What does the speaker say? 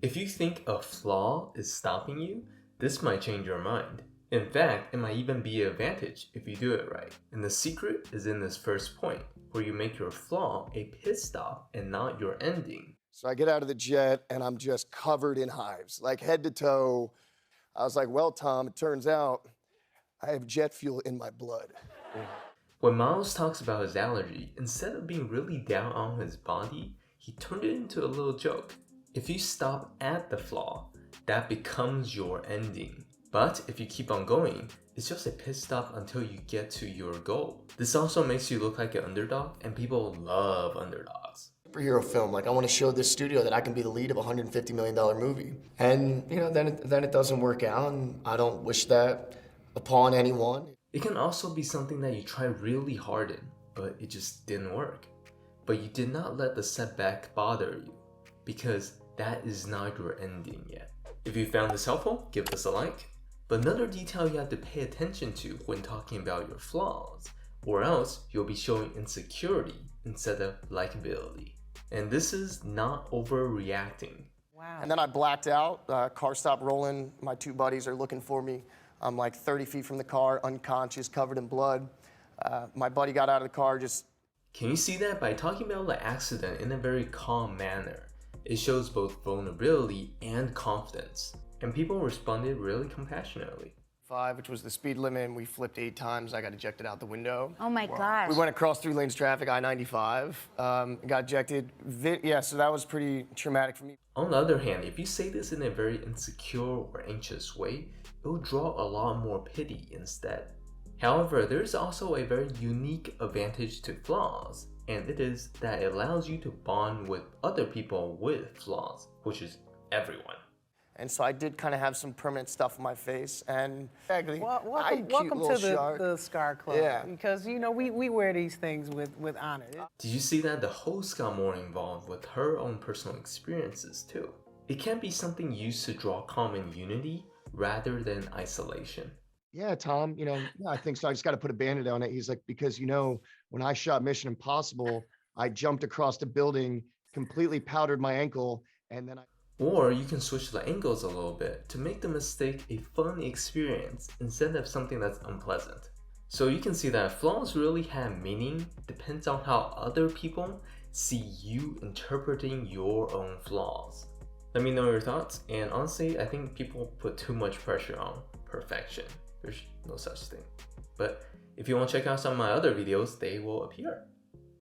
If you think a flaw is stopping you, this might change your mind. In fact, it might even be an advantage if you do it right. And the secret is in this first point, where you make your flaw a pit stop and not your ending. So I get out of the jet and I'm just covered in hives, like head to toe. I was like, well, Tom, it turns out I have jet fuel in my blood. When Miles talks about his allergy, instead of being really down on his body, he turned it into a little joke. If you stop at the flaw, that becomes your ending. But if you keep on going, it's just a pit stop until you get to your goal. This also makes you look like an underdog, and people love underdogs. Superhero film, like I want to show this studio that I can be the lead of a $150 million movie. And then it doesn't work out, and I don't wish that upon anyone. It can also be something that you try really hard in, but it just didn't work. But you did not let the setback bother you, because that is not your ending yet. If you found this helpful, give this a like. But another detail you have to pay attention to when talking about your flaws, or else you'll be showing insecurity instead of likability. And this is not overreacting. Wow. And then I blacked out, car stopped rolling, my two buddies are looking for me. I'm like 30 feet from the car, unconscious, covered in blood. My buddy got out of the car just... Can you see that? By talking about the accident in a very calm manner, it shows both vulnerability and confidence. And people responded really compassionately. 5, which was the speed limit, and we flipped 8 times. I got ejected out the window. Oh my gosh. We went across 3 lanes traffic, I-95, got ejected. Yeah, so that was pretty traumatic for me. On the other hand, if you say this in a very insecure or anxious way, it will draw a lot more pity instead. However, there's also a very unique advantage to flaws, and it is that it allows you to bond with other people with flaws, which is everyone. And so I did kind of have some permanent stuff on my face, and Welcome to the Scar Club. Yeah. Because, you know, we wear these things with honor. Did you see that the host got more involved with her own personal experiences too? It can be something used to draw common unity rather than isolation. Yeah, Tom, I think so. I just got to put a Band-Aid on it. He's like, because, when I shot Mission Impossible, I jumped across the building, completely powdered my ankle, and then Or you can switch the angles a little bit to make the mistake a fun experience instead of something that's unpleasant. So you can see that flaws really have meaning depends on how other people see you interpreting your own flaws. Let me know your thoughts, and honestly, I think people put too much pressure on perfection. There's no such thing. But if you want to check out some of my other videos, they will appear.